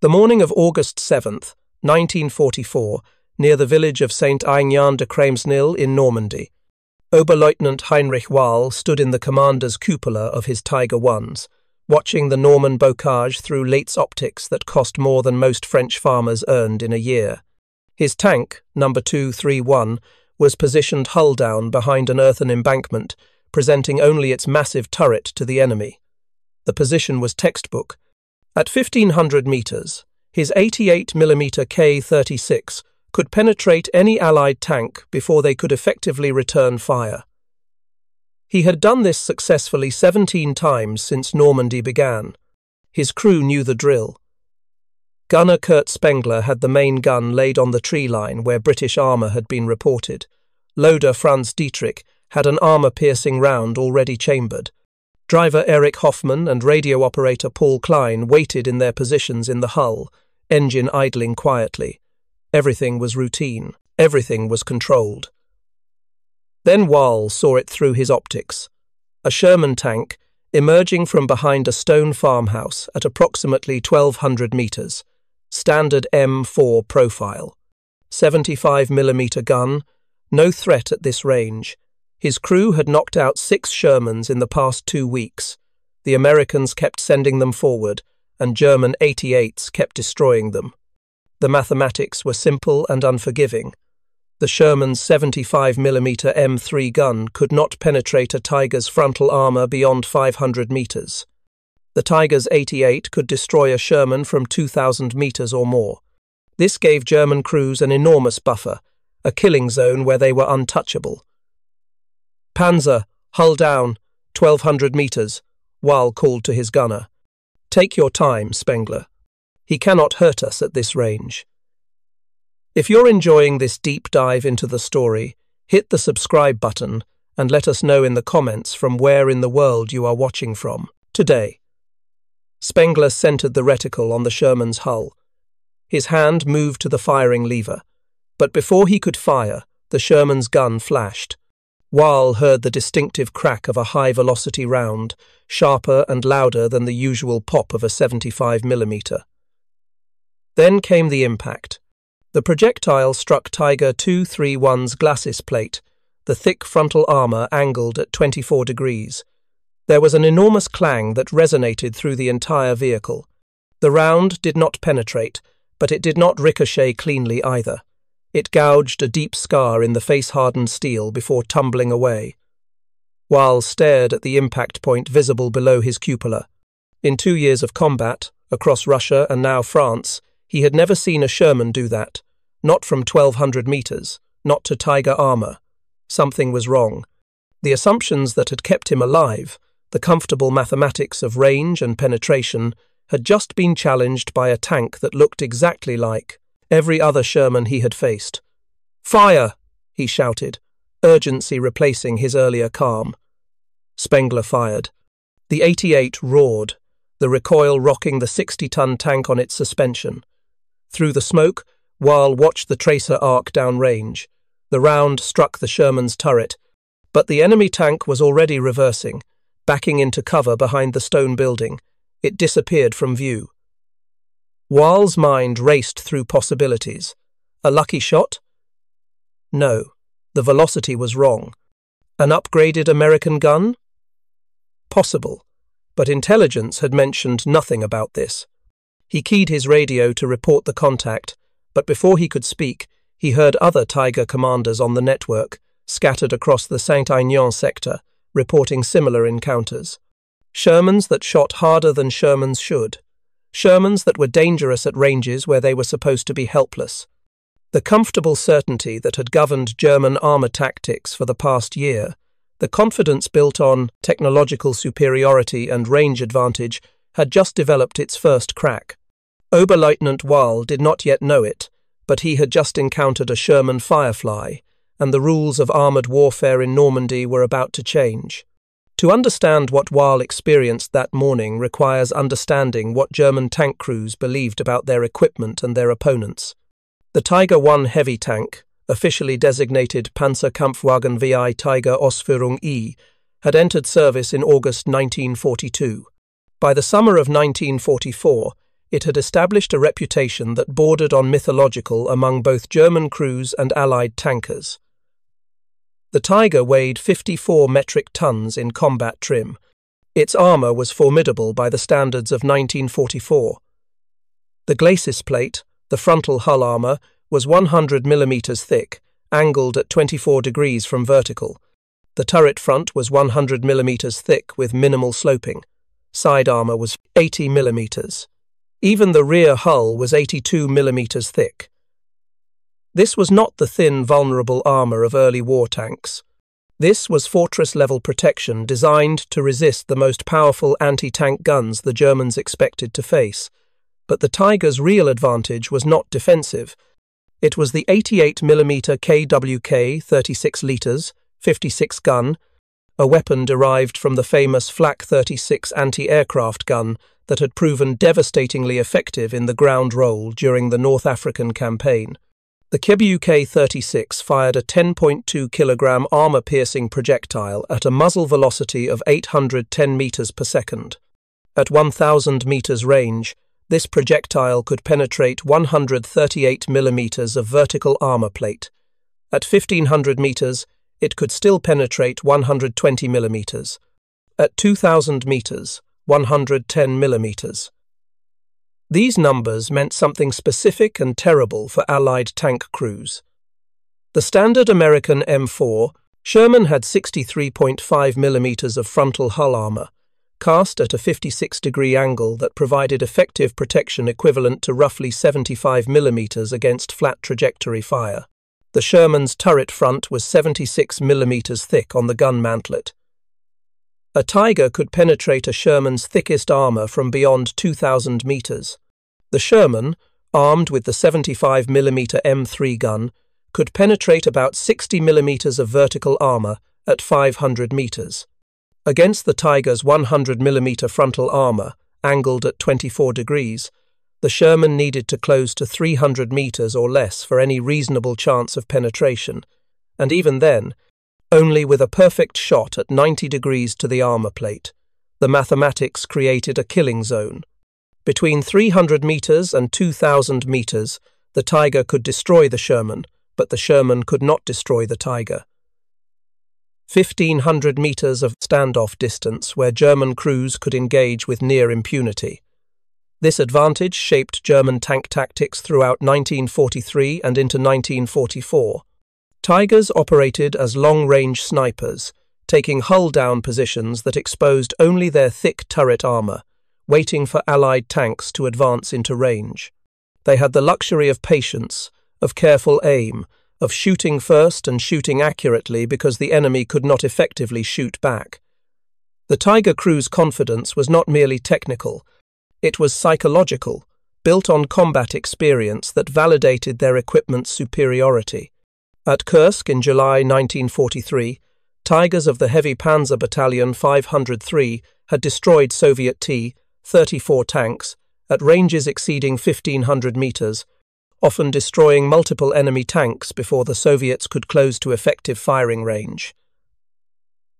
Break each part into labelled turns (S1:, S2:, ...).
S1: The morning of August 7th, 1944, near the village of Saint-Aignan-de-Cremesnil in Normandy, Oberleutnant Heinrich Wahl stood in the commander's cupola of his Tiger I's, watching the Norman bocage through Lates optics that cost more than most French farmers earned in a year. His tank, No. 231, was positioned hull down behind an earthen embankment, presenting only its massive turret to the enemy. The position was textbook. At 1,500 metres, his 88mm K-36 could penetrate any Allied tank before they could effectively return fire. He had done this successfully 17 times since Normandy began. His crew knew the drill. Gunner Kurt Spengler had the main gun laid on the tree line where British armour had been reported. Loader Franz Dietrich had an armour-piercing round already chambered. Driver Erich Hoffmann and radio operator Paul Klein waited in their positions in the hull, engine idling quietly. Everything was routine. Everything was controlled. Then Wahl saw it through his optics. A Sherman tank, emerging from behind a stone farmhouse at approximately 1,200 metres. Standard M4 profile. 75mm gun. No threat at this range. His crew had knocked out 6 Shermans in the past 2 weeks. The Americans kept sending them forward, and German 88s kept destroying them. The mathematics were simple and unforgiving. The Sherman's 75mm M3 gun could not penetrate a Tiger's frontal armour beyond 500 metres. The Tiger's 88 could destroy a Sherman from 2,000 metres or more. This gave German crews an enormous buffer, a killing zone where they were untouchable. "Panzer, hull down, 1,200 metres," Wahl called to his gunner. "Take your time, Spengler. He cannot hurt us at this range." If you're enjoying this deep dive into the story, hit the subscribe button and let us know in the comments from where in the world you are watching from today. Spengler centered the reticle on the Sherman's hull. His hand moved to the firing lever, but before he could fire, the Sherman's gun flashed. Wahl heard the distinctive crack of a high-velocity round, sharper and louder than the usual pop of a 75mm. Then came the impact. The projectile struck Tiger 231's glacis plate, the thick frontal armour angled at 24 degrees. There was an enormous clang that resonated through the entire vehicle. The round did not penetrate, but it did not ricochet cleanly either. It gouged a deep scar in the face-hardened steel before tumbling away. Wahl stared at the impact point visible below his cupola. In 2 years of combat, across Russia and now France, he had never seen a Sherman do that. Not from 1,200 metres, not to Tiger armour. Something was wrong. The assumptions that had kept him alive, the comfortable mathematics of range and penetration, had just been challenged by a tank that looked exactly like every other Sherman he had faced. "Fire!" he shouted, urgency replacing his earlier calm. Spengler fired. The 88 roared, the recoil rocking the 60-ton tank on its suspension. Through the smoke, Wahl watched the tracer arc downrange. The round struck the Sherman's turret, but the enemy tank was already reversing, backing into cover behind the stone building. It disappeared from view. Wahl's mind raced through possibilities. A lucky shot? No, the velocity was wrong. An upgraded American gun? Possible, but intelligence had mentioned nothing about this. He keyed his radio to report the contact, but before he could speak, he heard other Tiger commanders on the network, scattered across the Saint-Aignan sector, reporting similar encounters. Shermans that shot harder than Shermans should. Shermans that were dangerous at ranges where they were supposed to be helpless. The comfortable certainty that had governed German armour tactics for the past year, the confidence built on technological superiority and range advantage, had just developed its first crack. Oberleutnant Wahl did not yet know it, but he had just encountered a Sherman Firefly, and the rules of armoured warfare in Normandy were about to change. To understand what Wahl experienced that morning requires understanding what German tank crews believed about their equipment and their opponents. The Tiger I heavy tank, officially designated Panzerkampfwagen VI Tiger Ausführung I, had entered service in August 1942. By the summer of 1944, it had established a reputation that bordered on mythological among both German crews and Allied tankers. The Tiger weighed 54 metric tons in combat trim. Its armour was formidable by the standards of 1944. The glacis plate, the frontal hull armour, was 100 mm thick, angled at 24 degrees from vertical. The turret front was 100 mm thick with minimal sloping. Side armour was 80 mm. Even the rear hull was 82 mm thick. This was not the thin, vulnerable armour of early war tanks. This was fortress-level protection designed to resist the most powerful anti-tank guns the Germans expected to face. But the Tiger's real advantage was not defensive. It was the 88 mm KWK 36 litres, 56 gun, a weapon derived from the famous Flak 36 anti-aircraft gun that had proven devastatingly effective in the ground role during the North African campaign. The KWK 36 fired a 10.2 kilogram armour-piercing projectile at a muzzle velocity of 810 meters per second. At 1,000 meters range, this projectile could penetrate 138 millimeters of vertical armour plate. At 1,500 meters, it could still penetrate 120 millimeters. At 2,000 meters, 110 millimeters. These numbers meant something specific and terrible for Allied tank crews. The standard American M4, Sherman had 63.5 millimeters of frontal hull armour, cast at a 56-degree angle that provided effective protection equivalent to roughly 75 millimeters against flat trajectory fire. The Sherman's turret front was 76 millimeters thick on the gun mantlet. A Tiger could penetrate a Sherman's thickest armour from beyond 2,000 meters. The Sherman, armed with the 75 mm M3 gun, could penetrate about 60 millimeters of vertical armour at 500 meters. Against the Tiger's 100 mm frontal armour, angled at 24 degrees, the Sherman needed to close to 300 meters or less for any reasonable chance of penetration, and even then, only with a perfect shot at 90 degrees to the armour plate. The mathematics created a killing zone. Between 300 meters and 2,000 meters, the Tiger could destroy the Sherman, but the Sherman could not destroy the Tiger. 1,500 meters of standoff distance where German crews could engage with near impunity. This advantage shaped German tank tactics throughout 1943 and into 1944. Tigers operated as long-range snipers, taking hull-down positions that exposed only their thick turret armour, waiting for Allied tanks to advance into range. They had the luxury of patience, of careful aim, of shooting first and shooting accurately because the enemy could not effectively shoot back. The Tiger crew's confidence was not merely technical, it was psychological, built on combat experience that validated their equipment's superiority. At Kursk in July 1943, Tigers of the Heavy Panzer Battalion 503 had destroyed Soviet T-34 tanks at ranges exceeding 1,500 meters, often destroying multiple enemy tanks before the Soviets could close to effective firing range.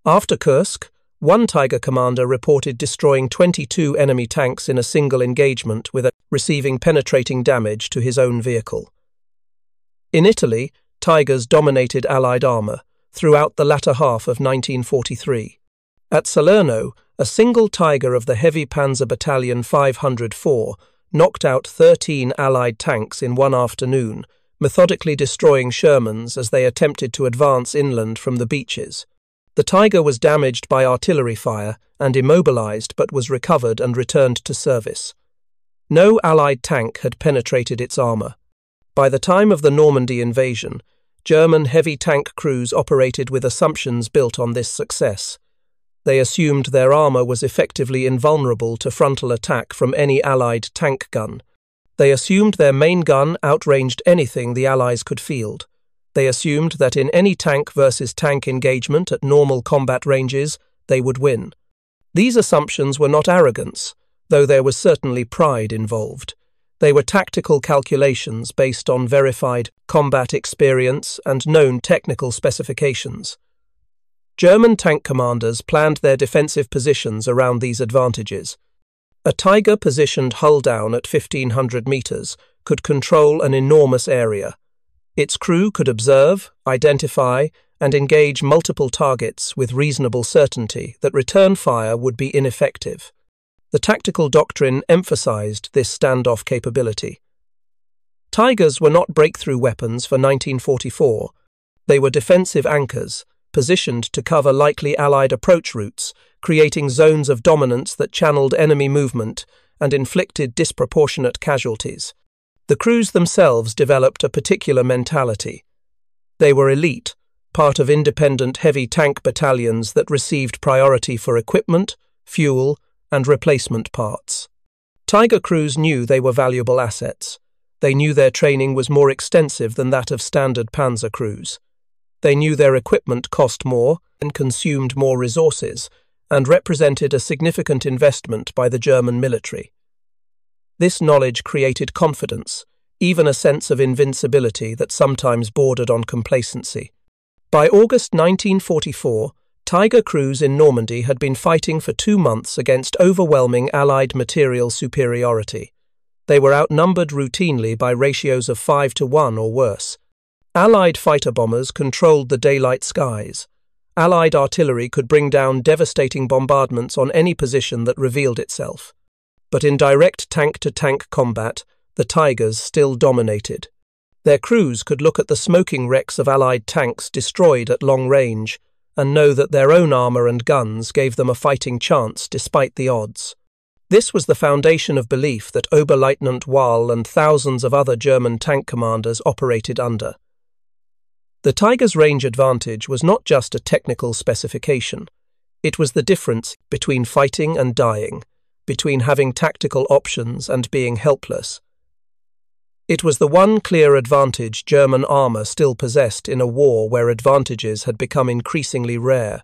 S1: After Kursk, one Tiger commander reported destroying 22 enemy tanks in a single engagement with receiving penetrating damage to his own vehicle. In Italy, Tigers dominated Allied armour throughout the latter half of 1943. At Salerno, a single Tiger of the Heavy Panzer Battalion 504 knocked out 13 Allied tanks in one afternoon, methodically destroying Shermans as they attempted to advance inland from the beaches. The Tiger was damaged by artillery fire and immobilized but was recovered and returned to service. No Allied tank had penetrated its armour. By the time of the Normandy invasion, German heavy tank crews operated with assumptions built on this success. They assumed their armour was effectively invulnerable to frontal attack from any Allied tank gun. They assumed their main gun outranged anything the Allies could field. They assumed that in any tank versus tank engagement at normal combat ranges, they would win. These assumptions were not arrogance, though there was certainly pride involved. They were tactical calculations based on verified combat experience and known technical specifications. German tank commanders planned their defensive positions around these advantages. A Tiger positioned hull down at 1,500 meters could control an enormous area. Its crew could observe, identify, and engage multiple targets with reasonable certainty that return fire would be ineffective. The tactical doctrine emphasized this standoff capability. Tigers were not breakthrough weapons for 1944. They were defensive anchors, positioned to cover likely Allied approach routes, creating zones of dominance that channeled enemy movement and inflicted disproportionate casualties. The crews themselves developed a particular mentality. They were elite, part of independent heavy tank battalions that received priority for equipment, fuel, and replacement parts. Tiger crews knew they were valuable assets. They knew their training was more extensive than that of standard panzer crews. They knew their equipment cost more and consumed more resources, and represented a significant investment by the German military. This knowledge created confidence, even a sense of invincibility that sometimes bordered on complacency. By August 1944, Tiger crews in Normandy had been fighting for 2 months against overwhelming Allied material superiority. They were outnumbered routinely by ratios of 5-to-1 or worse. Allied fighter bombers controlled the daylight skies. Allied artillery could bring down devastating bombardments on any position that revealed itself. But in direct tank-to-tank combat, the Tigers still dominated. Their crews could look at the smoking wrecks of Allied tanks destroyed at long range and know that their own armour and guns gave them a fighting chance despite the odds. This was the foundation of belief that Oberleutnant Wahl and thousands of other German tank commanders operated under. The Tiger's range advantage was not just a technical specification. It was the difference between fighting and dying, between having tactical options and being helpless. It was the one clear advantage German armour still possessed in a war where advantages had become increasingly rare.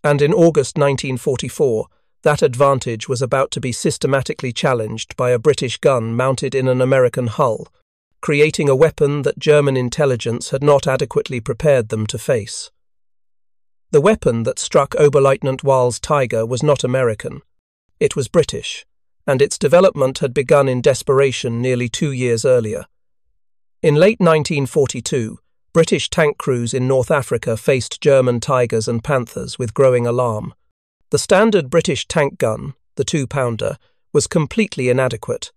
S1: And in August 1944, that advantage was about to be systematically challenged by a British gun mounted in an American hull, creating a weapon that German intelligence had not adequately prepared them to face. The weapon that struck Oberleutnant Wahl's Tiger was not American. It was British, and its development had begun in desperation nearly 2 years earlier. In late 1942, British tank crews in North Africa faced German Tigers and Panthers with growing alarm. The standard British tank gun, the 2-pounder, was completely inadequate.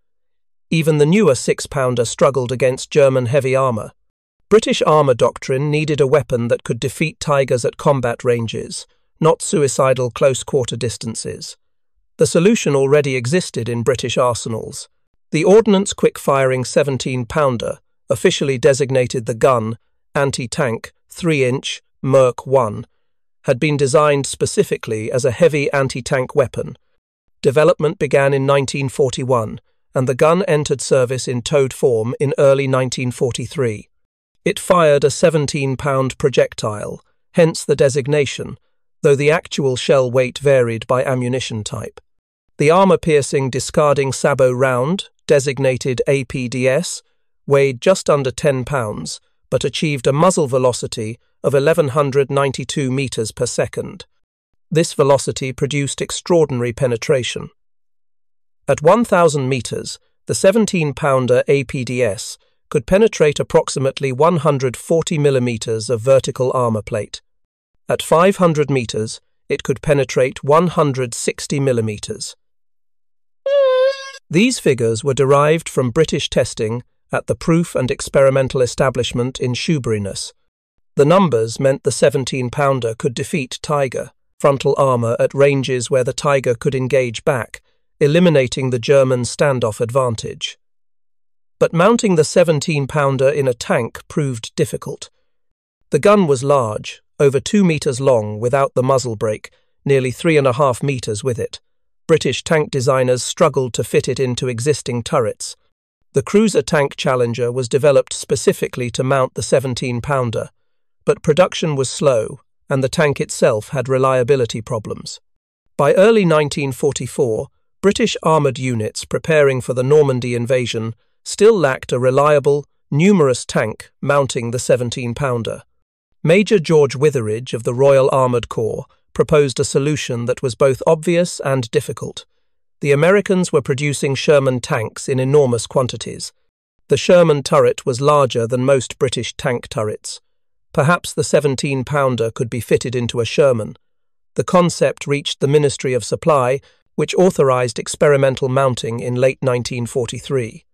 S1: Even the newer 6-pounder struggled against German heavy armour. British armour doctrine needed a weapon that could defeat Tigers at combat ranges, not suicidal close-quarter distances. The solution already existed in British arsenals. The Ordnance quick-firing 17-pounder, officially designated the gun, anti-tank, 3-inch, Merc 1, had been designed specifically as a heavy anti-tank weapon. Development began in 1941, and the gun entered service in towed form in early 1943. It fired a 17-pound projectile, hence the designation, though the actual shell weight varied by ammunition type. The armour-piercing discarding sabot round, designated APDS, weighed just under 10 pounds, but achieved a muzzle velocity of 1,192 meters per second. This velocity produced extraordinary penetration. At 1,000 meters, the 17-pounder APDS could penetrate approximately 140 millimeters of vertical armor plate. At 500 meters, it could penetrate 160 millimeters. These figures were derived from British testing at the Proof and Experimental Establishment in Shermans. The numbers meant the 17-pounder could defeat Tiger frontal armor at ranges where the Tiger could engage back, eliminating the German standoff advantage. But mounting the 17-pounder in a tank proved difficult. The gun was large, over 2 meters long without the muzzle brake, nearly 3.5 meters with it. British tank designers struggled to fit it into existing turrets. The Cruiser Tank Challenger was developed specifically to mount the 17-pounder, but production was slow, and the tank itself had reliability problems. By early 1944, British armoured units preparing for the Normandy invasion still lacked a reliable, numerous tank mounting the 17-pounder. Major George Witheridge of the Royal Armoured Corps proposed a solution that was both obvious and difficult. The Americans were producing Sherman tanks in enormous quantities. The Sherman turret was larger than most British tank turrets. Perhaps the 17-pounder could be fitted into a Sherman. The concept reached the Ministry of Supply, which authorized experimental mounting in late 1943.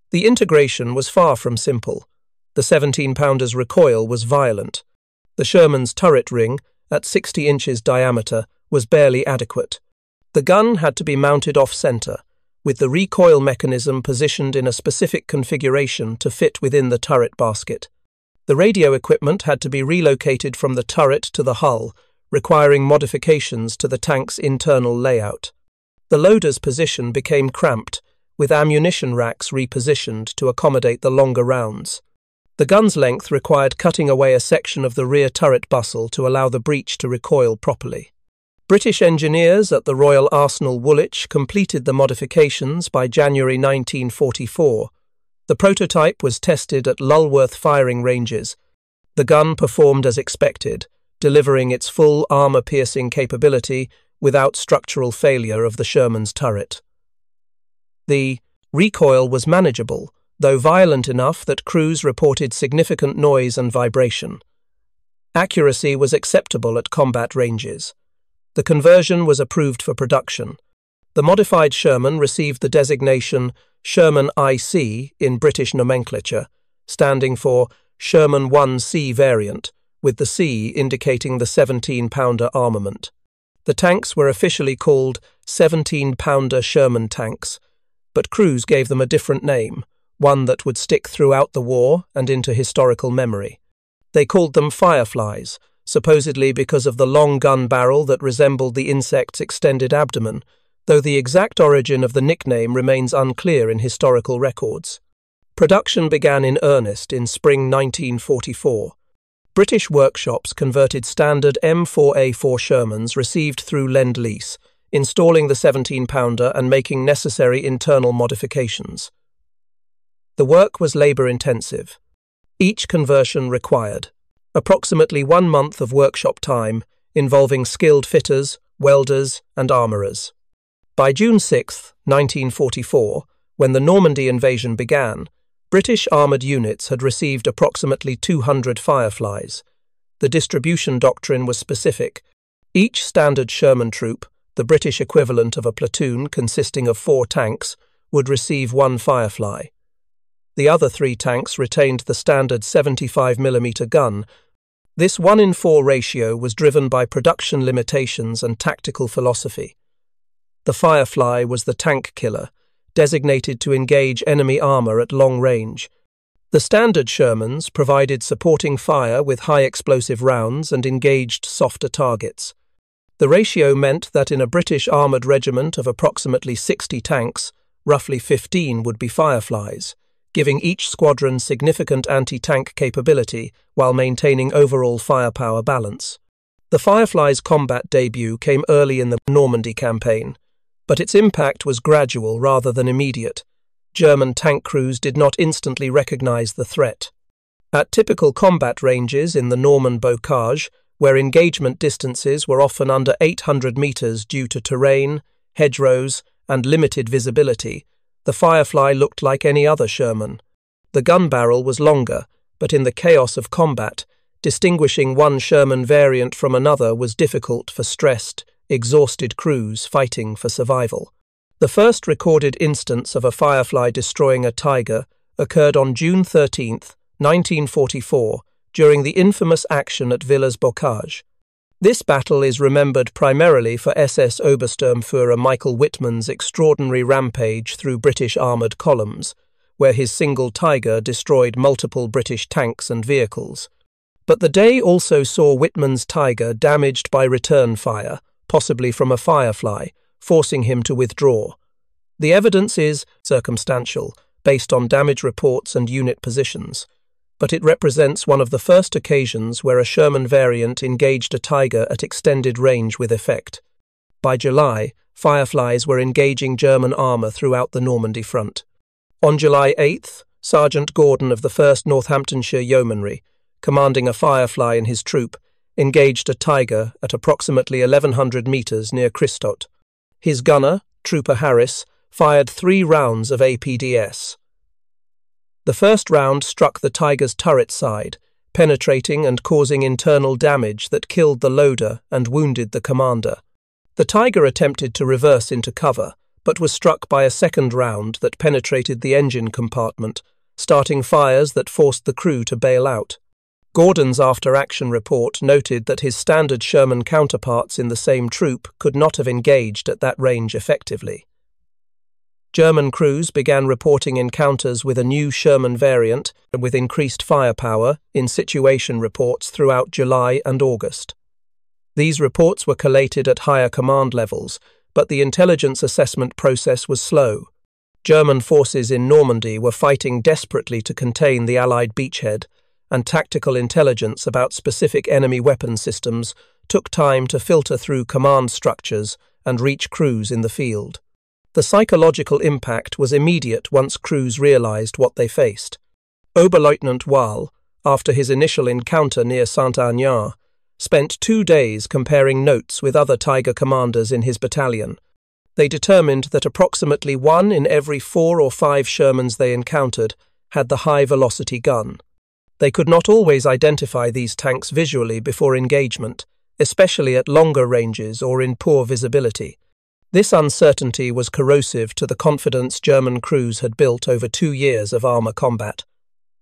S1: The integration was far from simple. The 17-pounder's recoil was violent. The Sherman's turret ring, at 60 inches diameter, was barely adequate. The gun had to be mounted off-center, with the recoil mechanism positioned in a specific configuration to fit within the turret basket. The radio equipment had to be relocated from the turret to the hull, requiring modifications to the tank's internal layout. The loader's position became cramped, with ammunition racks repositioned to accommodate the longer rounds. The gun's length required cutting away a section of the rear turret bustle to allow the breech to recoil properly. British engineers at the Royal Arsenal Woolwich completed the modifications by January 1944. The prototype was tested at Lulworth firing ranges. The gun performed as expected, delivering its full armor-piercing capability without structural failure of the Sherman's turret. The recoil was manageable, though violent enough that crews reported significant noise and vibration. Accuracy was acceptable at combat ranges. The conversion was approved for production. The modified Sherman received the designation Sherman IC in British nomenclature, standing for Sherman 1C variant, with the C indicating the 17-pounder armament. The tanks were officially called 17-pounder Sherman tanks, but crews gave them a different name, one that would stick throughout the war and into historical memory. They called them Fireflies, supposedly because of the long gun barrel that resembled the insect's extended abdomen, though the exact origin of the nickname remains unclear in historical records. Production began in earnest in spring 1944. British workshops converted standard M4A4 Shermans received through Lend-Lease, installing the 17-pounder and making necessary internal modifications. The work was labour-intensive. Each conversion required approximately 1 month of workshop time, involving skilled fitters, welders, and armourers. By June 6, 1944, when the Normandy invasion began, British armoured units had received approximately 200 Fireflies. The distribution doctrine was specific. Each standard Sherman troop, the British equivalent of a platoon consisting of 4 tanks, would receive 1 Firefly. The other 3 tanks retained the standard 75mm gun. This 1:4 ratio was driven by production limitations and tactical philosophy. The Firefly was the tank killer, designated to engage enemy armour at long range. The standard Shermans provided supporting fire with high explosive rounds and engaged softer targets. The ratio meant that in a British armoured regiment of approximately 60 tanks, roughly 15 would be Fireflies, giving each squadron significant anti-tank capability while maintaining overall firepower balance. The Firefly's combat debut came early in the Normandy campaign, but its impact was gradual rather than immediate. German tank crews did not instantly recognize the threat. At typical combat ranges in the Norman bocage, where engagement distances were often under 800 meters due to terrain, hedgerows, and limited visibility, the Firefly looked like any other Sherman. The gun barrel was longer, but in the chaos of combat, distinguishing one Sherman variant from another was difficult for stressed, exhausted crews fighting for survival. The first recorded instance of a Firefly destroying a Tiger occurred on June 13, 1944, during the infamous action at Villers-Bocage. This battle is remembered primarily for SS Obersturmführer Michael Whitman's extraordinary rampage through British armoured columns, where his single Tiger destroyed multiple British tanks and vehicles. But the day also saw Whitman's Tiger damaged by return fire, possibly from a Firefly, forcing him to withdraw. The evidence is circumstantial, based on damage reports and unit positions, but it represents one of the first occasions where a Sherman variant engaged a Tiger at extended range with effect. By July, Fireflies were engaging German armour throughout the Normandy front. On July 8th, Sergeant Gordon of the 1st Northamptonshire Yeomanry, commanding a Firefly in his troop, engaged a Tiger at approximately 1100 metres near Christot. His gunner, Trooper Harris, fired 3 rounds of APDS. The first round struck the Tiger's turret side, penetrating and causing internal damage that killed the loader and wounded the commander. The Tiger attempted to reverse into cover, but was struck by a second round that penetrated the engine compartment, starting fires that forced the crew to bail out. Gordon's after-action report noted that his standard Sherman counterparts in the same troop could not have engaged at that range effectively. German crews began reporting encounters with a new Sherman variant with increased firepower in situation reports throughout July and August. These reports were collated at higher command levels, but the intelligence assessment process was slow. German forces in Normandy were fighting desperately to contain the Allied beachhead, and tactical intelligence about specific enemy weapon systems took time to filter through command structures and reach crews in the field. The psychological impact was immediate once crews realized what they faced. Oberleutnant Wahl, after his initial encounter near Saint-Aignan, spent 2 days comparing notes with other Tiger commanders in his battalion. They determined that approximately 1 in every 4 or 5 Shermans they encountered had the high-velocity gun. They could not always identify these tanks visually before engagement, especially at longer ranges or in poor visibility. This uncertainty was corrosive to the confidence German crews had built over 2 years of armor combat.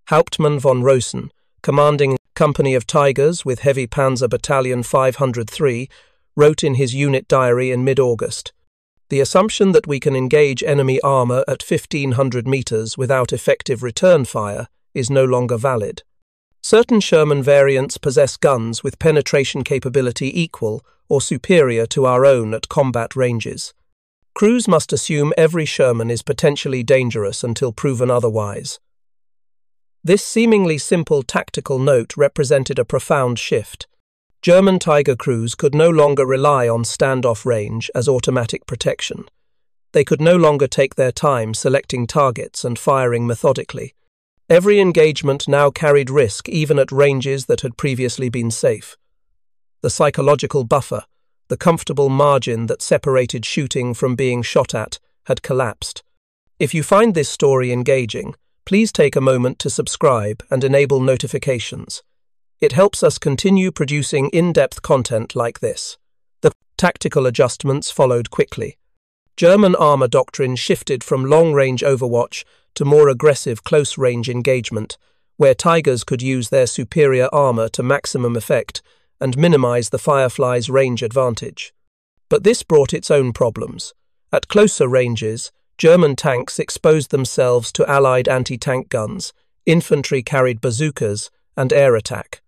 S1: Hauptmann von Rosen, commanding a company of Tigers with Heavy Panzer Battalion 503, wrote in his unit diary in mid-August, "The assumption that we can engage enemy armor at 1,500 meters without effective return fire is no longer valid. Certain Sherman variants possess guns with penetration capability equal or superior to our own at combat ranges. Crews must assume every Sherman is potentially dangerous until proven otherwise." This seemingly simple tactical note represented a profound shift. German Tiger crews could no longer rely on standoff range as automatic protection. They could no longer take their time selecting targets and firing methodically. Every engagement now carried risk even at ranges that had previously been safe. The psychological buffer, the comfortable margin that separated shooting from being shot at, had collapsed. If you find this story engaging, please take a moment to subscribe and enable notifications. It helps us continue producing in-depth content like this. The tactical adjustments followed quickly. German armor doctrine shifted from long-range overwatch to more aggressive close-range engagement, where Tigers could use their superior armor to maximum effect and minimize the Firefly's range advantage. But this brought its own problems. At closer ranges, German tanks exposed themselves to Allied anti-tank guns, infantry-carried bazookas, and air attack.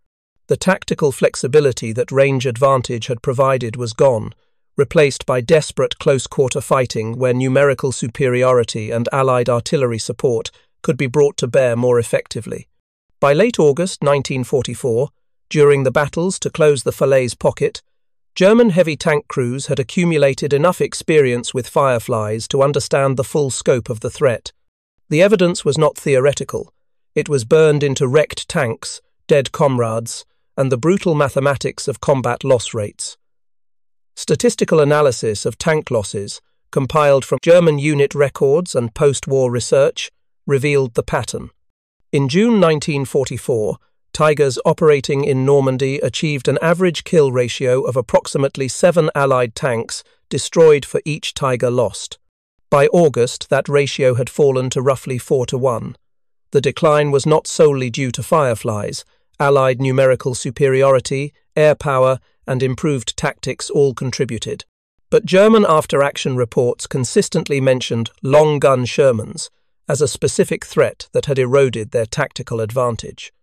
S1: The tactical flexibility that range advantage had provided was gone, replaced by desperate close-quarter fighting where numerical superiority and Allied artillery support could be brought to bear more effectively. By late August 1944, during the battles to close the Falaise pocket, German heavy tank crews had accumulated enough experience with Fireflies to understand the full scope of the threat. The evidence was not theoretical. It was burned into wrecked tanks, dead comrades, and the brutal mathematics of combat loss rates. Statistical analysis of tank losses, compiled from German unit records and post-war research, revealed the pattern. In June 1944, Tigers operating in Normandy achieved an average kill ratio of approximately 7 Allied tanks destroyed for each Tiger lost. By August, that ratio had fallen to roughly 4-1. The decline was not solely due to Fireflies. Allied numerical superiority, air power, and improved tactics all contributed. But German after-action reports consistently mentioned long-gun Shermans as a specific threat that had eroded their tactical advantage.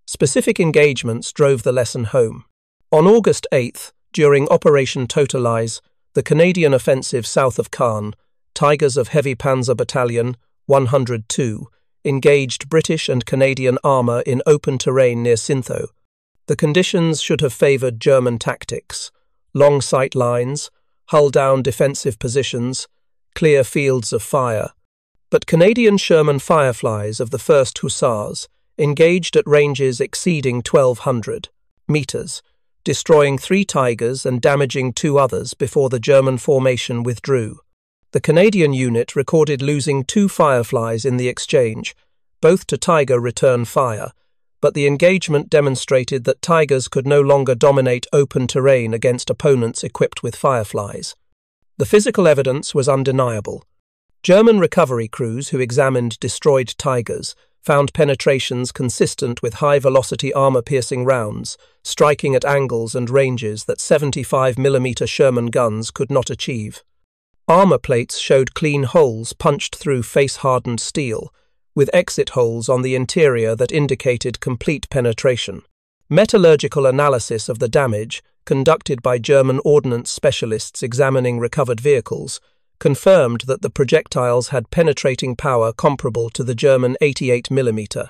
S1: Specific engagements drove the lesson home. On August 8th, during Operation Totalize, the Canadian offensive south of Caen, Tigers of Heavy Panzer Battalion 102 engaged British and Canadian armour in open terrain near Sintho. The conditions should have favoured German tactics: long sight lines, hull-down defensive positions, clear fields of fire. But Canadian Sherman Fireflies of the 1st Hussars engaged at ranges exceeding 1,200 metres, destroying 3 Tigers and damaging 2 others before the German formation withdrew. The Canadian unit recorded losing 2 Fireflies in the exchange, both to Tiger return fire, but the engagement demonstrated that Tigers could no longer dominate open terrain against opponents equipped with Fireflies. The physical evidence was undeniable. German recovery crews who examined destroyed Tigers found penetrations consistent with high-velocity armor-piercing rounds, striking at angles and ranges that 75mm Sherman guns could not achieve. Armor plates showed clean holes punched through face-hardened steel, with exit holes on the interior that indicated complete penetration. Metallurgical analysis of the damage, conducted by German ordnance specialists examining recovered vehicles, confirmed that the projectiles had penetrating power comparable to the German 88mm.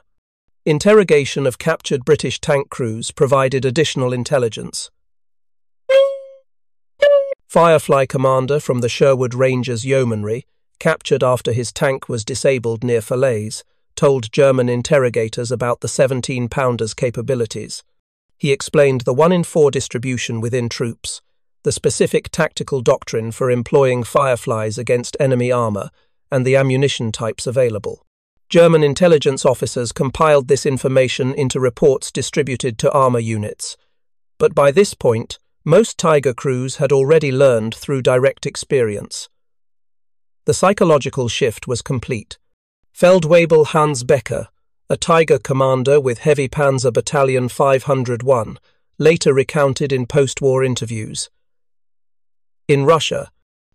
S1: Interrogation of captured British tank crews provided additional intelligence. Firefly commander from the Sherwood Rangers Yeomanry, captured after his tank was disabled near Falaise, told German interrogators about the 17-pounder's capabilities. He explained the 1 in 4 distribution within troops, the specific tactical doctrine for employing Fireflies against enemy armor, and the ammunition types available. German intelligence officers compiled this information into reports distributed to armor units. But by this point, most Tiger crews had already learned through direct experience. The psychological shift was complete. Feldwebel Hans Becker, a Tiger commander with Heavy Panzer Battalion 501, later recounted in post-war interviews. In Russia,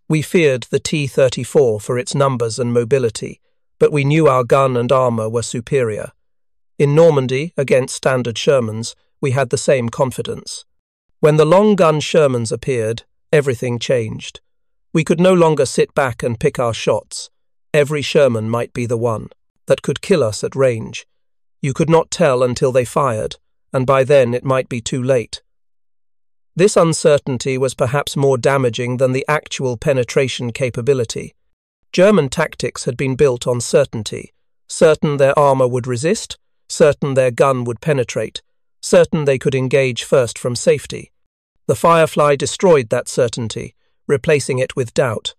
S1: we feared the T-34 for its numbers and mobility, but we knew our gun and armor were superior. In Normandy, against standard Shermans, we had the same confidence. When the long-gun Shermans appeared, everything changed. We could no longer sit back and pick our shots. Every Sherman might be the one that could kill us at range. You could not tell until they fired, and by then it might be too late. This uncertainty was perhaps more damaging than the actual penetration capability. German tactics had been built on certainty, certain their armor would resist, certain their gun would penetrate, certain they could engage first from safety. The Firefly destroyed that certainty, replacing it with doubt.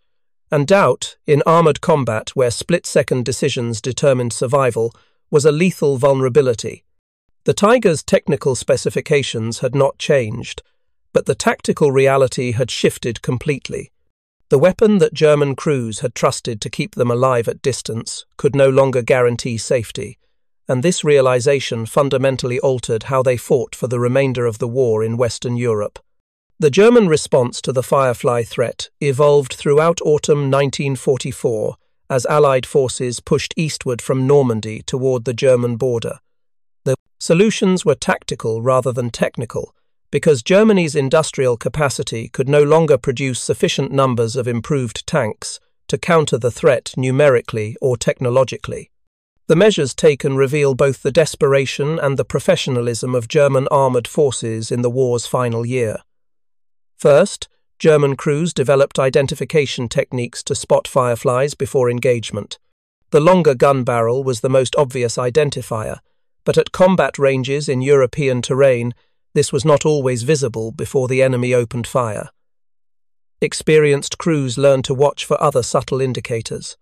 S1: And doubt, in armored combat where split-second decisions determined survival, was a lethal vulnerability. The Tiger's technical specifications had not changed, but the tactical reality had shifted completely. The weapon that German crews had trusted to keep them alive at distance could no longer guarantee safety, and this realization fundamentally altered how they fought for the remainder of the war in Western Europe. The German response to the Firefly threat evolved throughout autumn 1944 as Allied forces pushed eastward from Normandy toward the German border. The solutions were tactical rather than technical, because Germany's industrial capacity could no longer produce sufficient numbers of improved tanks to counter the threat numerically or technologically. The measures taken reveal both the desperation and the professionalism of German armoured forces in the war's final year. First, German crews developed identification techniques to spot Fireflies before engagement. The longer gun barrel was the most obvious identifier, but at combat ranges in European terrain, this was not always visible before the enemy opened fire. Experienced crews learned to watch for other subtle indicators.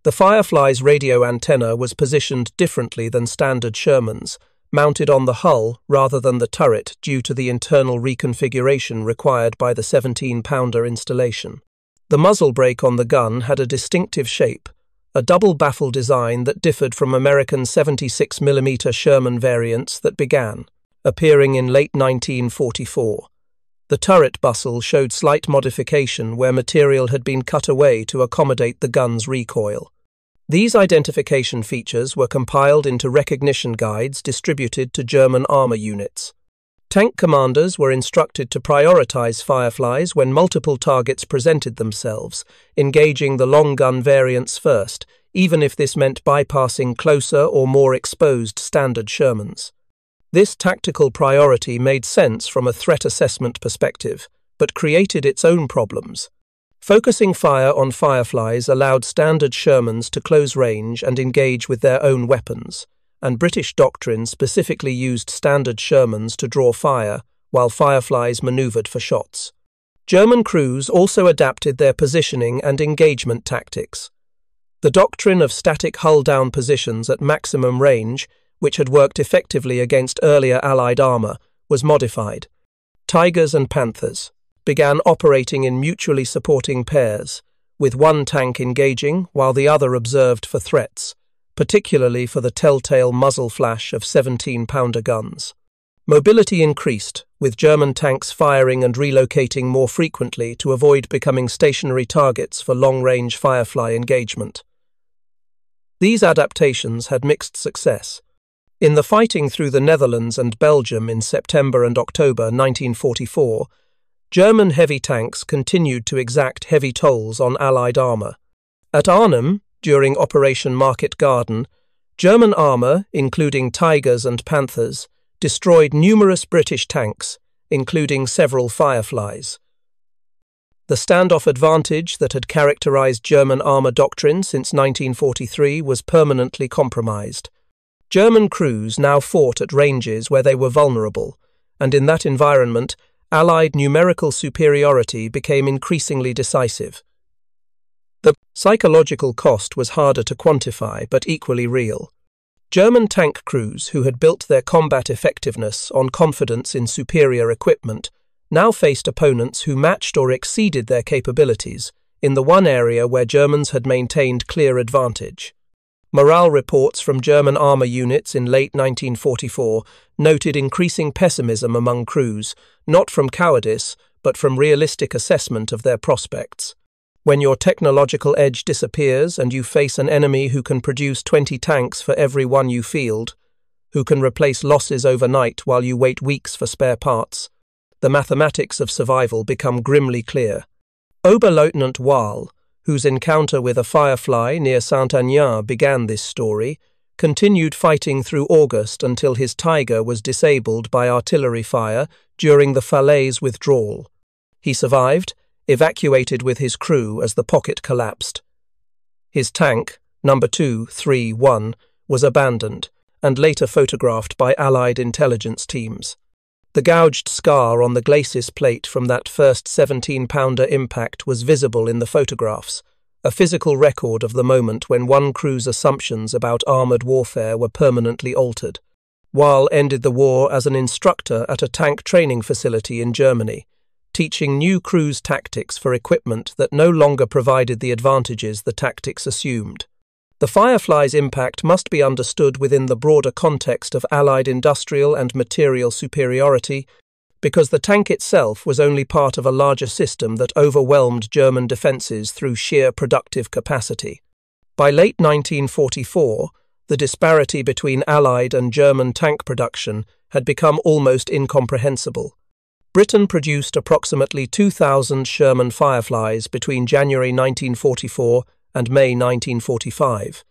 S1: The Firefly's radio antenna was positioned differently than standard Shermans, mounted on the hull rather than the turret due to the internal reconfiguration required by the 17-pounder installation. The muzzle brake on the gun had a distinctive shape, a double baffle design that differed from American 76mm Sherman variants that began appearing in late 1944. The turret bustle showed slight modification where material had been cut away to accommodate the gun's recoil. These identification features were compiled into recognition guides distributed to German armor units. Tank commanders were instructed to prioritize Fireflies when multiple targets presented themselves, engaging the long gun variants first, even if this meant bypassing closer or more exposed standard Shermans. This tactical priority made sense from a threat assessment perspective, but created its own problems. Focusing fire on Fireflies allowed standard Shermans to close range and engage with their own weapons, and British doctrine specifically used standard Shermans to draw fire while Fireflies maneuvered for shots. German crews also adapted their positioning and engagement tactics. The doctrine of static hull-down positions at maximum range, which had worked effectively against earlier Allied armour, was modified. Tigers and Panthers began operating in mutually supporting pairs, with one tank engaging while the other observed for threats, particularly for the telltale muzzle flash of 17-pounder guns. Mobility increased, with German tanks firing and relocating more frequently to avoid becoming stationary targets for long-range Firefly engagement. These adaptations had mixed success. In the fighting through the Netherlands and Belgium in September and October 1944, German heavy tanks continued to exact heavy tolls on Allied armour. At Arnhem, during Operation Market Garden, German armour, including Tigers and Panthers, destroyed numerous British tanks, including several Fireflies. The standoff advantage that had characterized German armour doctrine since 1943 was permanently compromised. German crews now fought at ranges where they were vulnerable, and in that environment, Allied numerical superiority became increasingly decisive. The psychological cost was harder to quantify, but equally real. German tank crews who had built their combat effectiveness on confidence in superior equipment now faced opponents who matched or exceeded their capabilities in the one area where Germans had maintained clear advantage. Morale reports from German armour units in late 1944 noted increasing pessimism among crews, not from cowardice, but from realistic assessment of their prospects. When your technological edge disappears and you face an enemy who can produce 20 tanks for every one you field, who can replace losses overnight while you wait weeks for spare parts, the mathematics of survival become grimly clear. Oberleutnant Wahl, whose encounter with a Firefly near Saint-Agnan began this story, continued fighting through August until his Tiger was disabled by artillery fire during the Falaise withdrawal. He survived, evacuated with his crew as the pocket collapsed. His tank, No. 231, was abandoned and later photographed by Allied intelligence teams. The gouged scar on the glacis plate from that first 17-pounder impact was visible in the photographs, a physical record of the moment when one crew's assumptions about armoured warfare were permanently altered. Wahl ended the war as an instructor at a tank training facility in Germany, teaching new crews tactics for equipment that no longer provided the advantages the tactics assumed. The Firefly's impact must be understood within the broader context of Allied industrial and material superiority, because the tank itself was only part of a larger system that overwhelmed German defences through sheer productive capacity. By late 1944, the disparity between Allied and German tank production had become almost incomprehensible. Britain produced approximately 2,000 Sherman Fireflies between January 1944 and May 1945.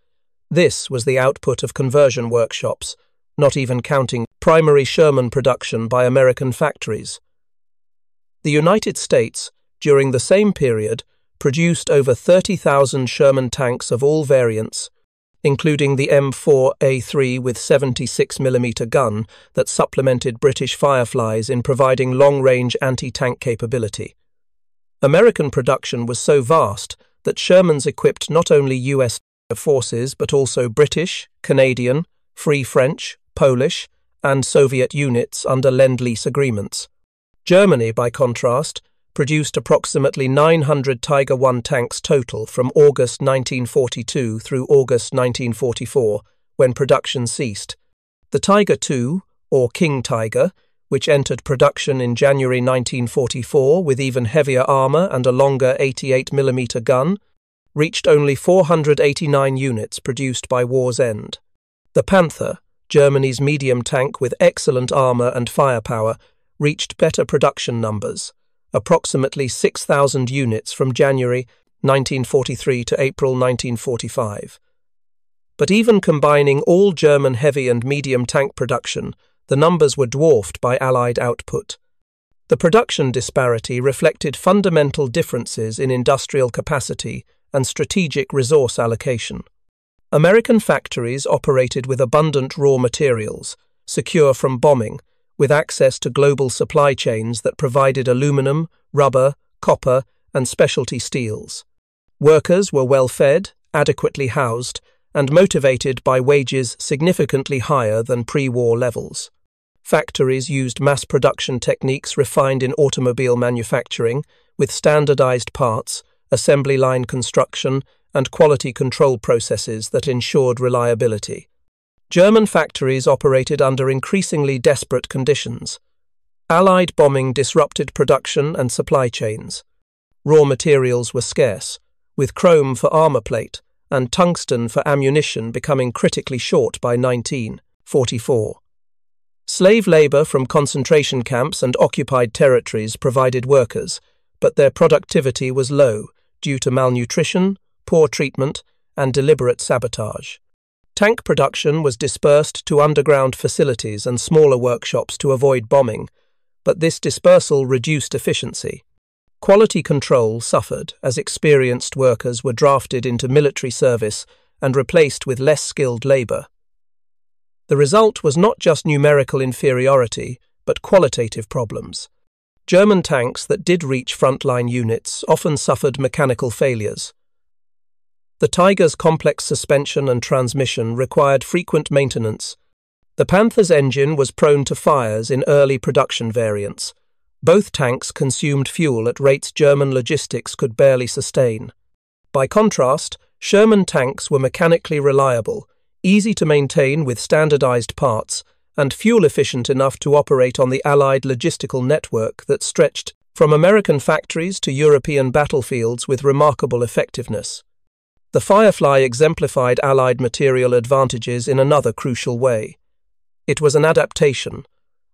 S1: This was the output of conversion workshops, not even counting primary Sherman production by American factories. The United States, during the same period, produced over 30,000 Sherman tanks of all variants, including the M4A3 with 76mm gun that supplemented British Fireflies in providing long-range anti-tank capability. American production was so vast that Shermans equipped not only US forces but also British, Canadian, Free French, Polish, and Soviet units under Lend-Lease agreements. Germany, by contrast, produced approximately 900 Tiger I tanks total from August 1942 through August 1944, when production ceased. The Tiger II, or King Tiger, which entered production in January 1944 with even heavier armour and a longer 88mm gun, reached only 489 units produced by war's end. The Panther, Germany's medium tank with excellent armour and firepower, reached better production numbers, approximately 6,000 units from January 1943 to April 1945. But even combining all German heavy and medium tank production, the numbers were dwarfed by Allied output. The production disparity reflected fundamental differences in industrial capacity and strategic resource allocation. American factories operated with abundant raw materials, secure from bombing, with access to global supply chains that provided aluminum, rubber, copper, and specialty steels. Workers were well fed, adequately housed, and motivated by wages significantly higher than pre-war levels. Factories used mass production techniques refined in automobile manufacturing, with standardized parts, assembly line construction, and quality control processes that ensured reliability. German factories operated under increasingly desperate conditions. Allied bombing disrupted production and supply chains. Raw materials were scarce, with chrome for armor plate and tungsten for ammunition becoming critically short by 1944. Slave labor from concentration camps and occupied territories provided workers, but their productivity was low due to malnutrition, poor treatment, and deliberate sabotage. Tank production was dispersed to underground facilities and smaller workshops to avoid bombing, but this dispersal reduced efficiency. Quality control suffered as experienced workers were drafted into military service and replaced with less skilled labor. The result was not just numerical inferiority, but qualitative problems. German tanks that did reach frontline units often suffered mechanical failures. The Tiger's complex suspension and transmission required frequent maintenance. The Panther's engine was prone to fires in early production variants. Both tanks consumed fuel at rates German logistics could barely sustain. By contrast, Sherman tanks were mechanically reliable, easy to maintain with standardized parts, and fuel-efficient enough to operate on the Allied logistical network that stretched from American factories to European battlefields with remarkable effectiveness. The Firefly exemplified Allied material advantages in another crucial way. It was an adaptation,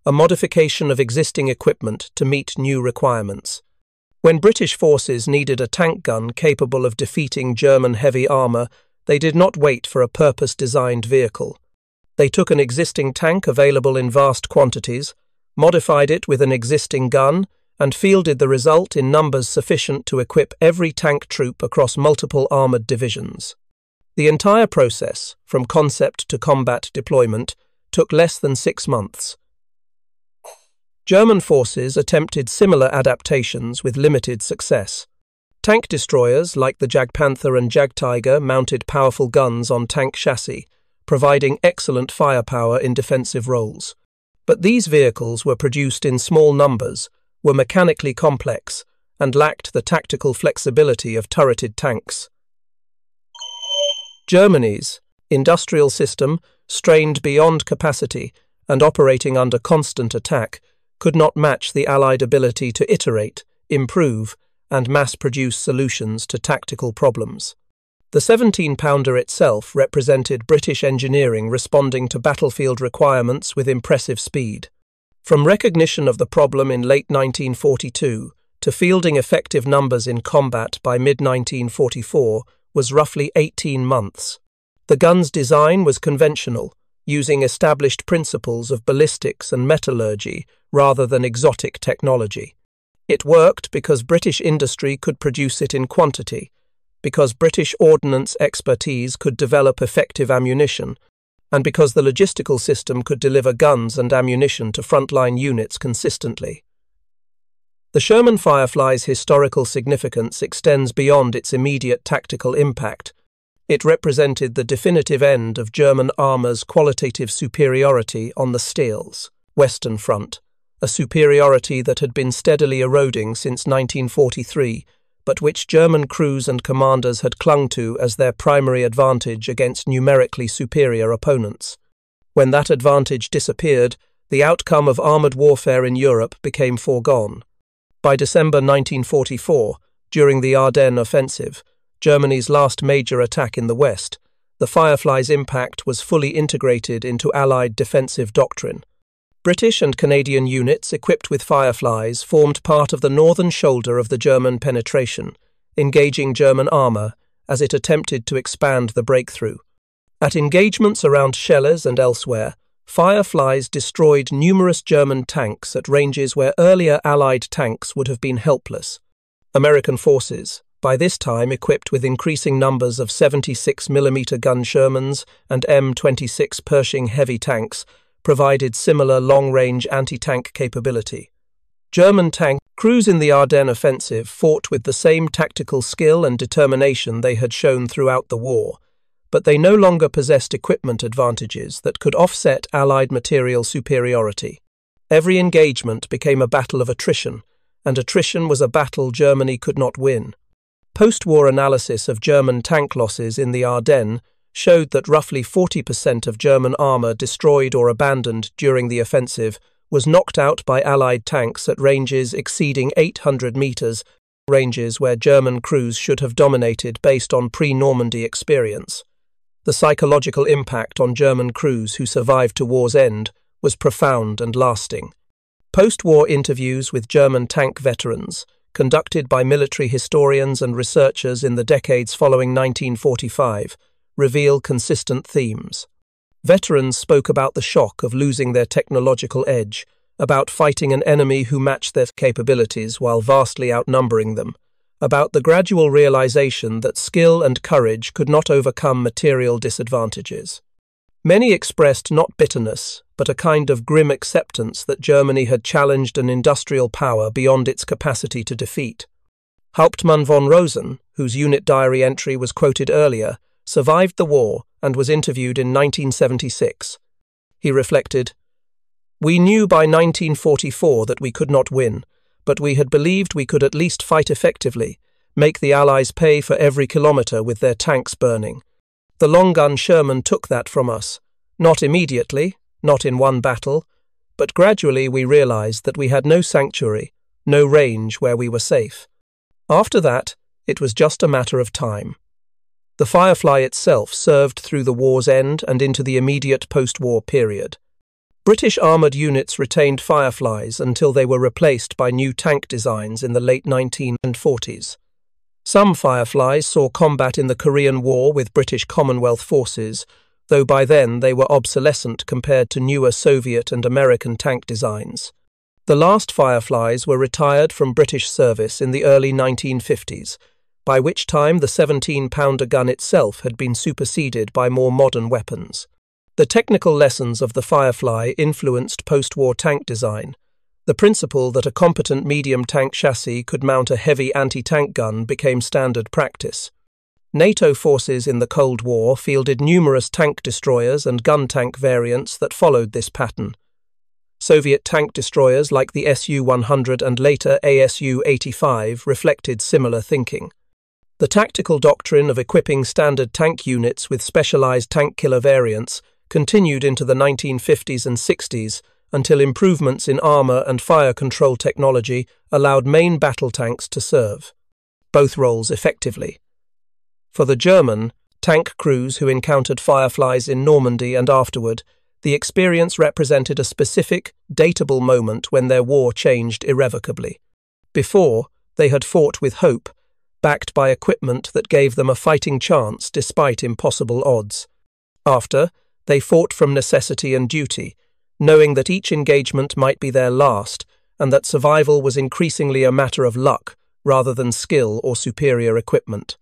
S1: a modification of existing equipment to meet new requirements. When British forces needed a tank gun capable of defeating German heavy armor, they did not wait for a purpose-designed vehicle. They took an existing tank available in vast quantities, modified it with an existing gun, and fielded the result in numbers sufficient to equip every tank troop across multiple armoured divisions. The entire process, from concept to combat deployment, took less than 6 months. German forces attempted similar adaptations with limited success. Tank destroyers like the Jagdpanther and Jagdtiger mounted powerful guns on tank chassis, providing excellent firepower in defensive roles. But these vehicles were produced in small numbers, were mechanically complex, and lacked the tactical flexibility of turreted tanks. Germany's industrial system, strained beyond capacity and operating under constant attack, could not match the Allied ability to iterate, improve, and mass-produce solutions to tactical problems. The 17-pounder itself represented British engineering responding to battlefield requirements with impressive speed. From recognition of the problem in late 1942 to fielding effective numbers in combat by mid-1944 was roughly 18 months. The gun's design was conventional, using established principles of ballistics and metallurgy rather than exotic technology. It worked because British industry could produce it in quantity, because British ordnance expertise could develop effective ammunition, and because the logistical system could deliver guns and ammunition to frontline units consistently. The Sherman Firefly's historical significance extends beyond its immediate tactical impact. It represented the definitive end of German armor's qualitative superiority on the Staal's Western Front, a superiority that had been steadily eroding since 1943, but which German crews and commanders had clung to as their primary advantage against numerically superior opponents. When that advantage disappeared, the outcome of armoured warfare in Europe became foregone. By December 1944, during the Ardennes offensive, Germany's last major attack in the West, the Firefly's impact was fully integrated into Allied defensive doctrine. British and Canadian units equipped with Fireflies formed part of the northern shoulder of the German penetration, engaging German armour as it attempted to expand the breakthrough. At engagements around Schellers and elsewhere, Fireflies destroyed numerous German tanks at ranges where earlier Allied tanks would have been helpless. American forces, by this time equipped with increasing numbers of 76mm gun Shermans and M26 Pershing heavy tanks, provided similar long-range anti-tank capability. German tank crews in the Ardennes offensive fought with the same tactical skill and determination they had shown throughout the war, but they no longer possessed equipment advantages that could offset Allied material superiority. Every engagement became a battle of attrition, and attrition was a battle Germany could not win. Post-war analysis of German tank losses in the Ardennes showed that roughly 40% of German armour destroyed or abandoned during the offensive was knocked out by Allied tanks at ranges exceeding 800 metres, ranges where German crews should have dominated based on pre-Normandy experience. The psychological impact on German crews who survived to war's end was profound and lasting. Post-war interviews with German tank veterans, conducted by military historians and researchers in the decades following 1945, reveal consistent themes. Veterans spoke about the shock of losing their technological edge, about fighting an enemy who matched their capabilities while vastly outnumbering them, about the gradual realization that skill and courage could not overcome material disadvantages. Many expressed not bitterness, but a kind of grim acceptance that Germany had challenged an industrial power beyond its capacity to defeat. Hauptmann von Rosen, whose unit diary entry was quoted earlier, survived the war and was interviewed in 1976. He reflected, "We knew by 1944 that we could not win, but we had believed we could at least fight effectively, make the Allies pay for every kilometre with their tanks burning. The long-gun Sherman took that from us, not immediately, not in one battle, but gradually we realized that we had no sanctuary, no range where we were safe. After that, it was just a matter of time." The Firefly itself served through the war's end and into the immediate post-war period. British armoured units retained Fireflies until they were replaced by new tank designs in the late 1940s. Some Fireflies saw combat in the Korean War with British Commonwealth forces, though by then they were obsolescent compared to newer Soviet and American tank designs. The last Fireflies were retired from British service in the early 1950s, by which time the 17-pounder gun itself had been superseded by more modern weapons. The technical lessons of the Firefly influenced post-war tank design. The principle that a competent medium tank chassis could mount a heavy anti-tank gun became standard practice. NATO forces in the Cold War fielded numerous tank destroyers and gun tank variants that followed this pattern. Soviet tank destroyers like the Su-100 and later ASU-85 reflected similar thinking. The tactical doctrine of equipping standard tank units with specialized tank killer variants continued into the 1950s and 60s until improvements in armor and fire control technology allowed main battle tanks to serve both roles effectively. For the German tank crews who encountered Fireflies in Normandy and afterward, the experience represented a specific, datable moment when their war changed irrevocably. Before, they had fought with hope, backed by equipment that gave them a fighting chance despite impossible odds. After, they fought from necessity and duty, knowing that each engagement might be their last and that survival was increasingly a matter of luck rather than skill or superior equipment.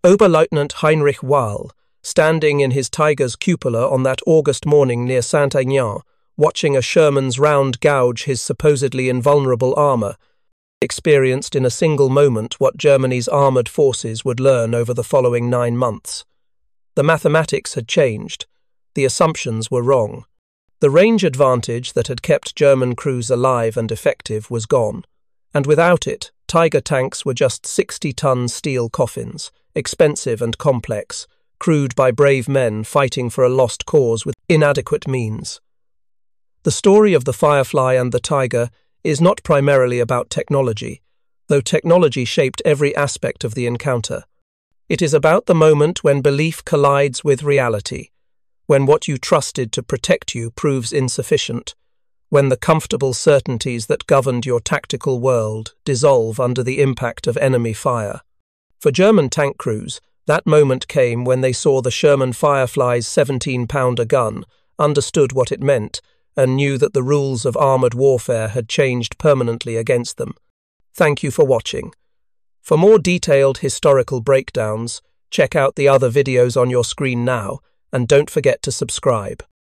S1: Oberleutnant Heinrich Wahl, standing in his Tiger's cupola on that August morning near Saint-Aignan, watching a Sherman's round gouge his supposedly invulnerable armour, experienced in a single moment what Germany's armoured forces would learn over the following 9 months. The mathematics had changed. The assumptions were wrong. The range advantage that had kept German crews alive and effective was gone, and without it, Tiger tanks were just 60-ton steel coffins, expensive and complex, crewed by brave men fighting for a lost cause with inadequate means. The story of the Firefly and the Tiger is not primarily about technology, though technology shaped every aspect of the encounter. It is about the moment when belief collides with reality, when what you trusted to protect you proves insufficient, when the comfortable certainties that governed your tactical world dissolve under the impact of enemy fire. For German tank crews, that moment came when they saw the Sherman Firefly's 17-pounder gun, understood what it meant, and knew that the rules of armoured warfare had changed permanently against them. Thank you for watching. For more detailed historical breakdowns, check out the other videos on your screen now, and don't forget to subscribe.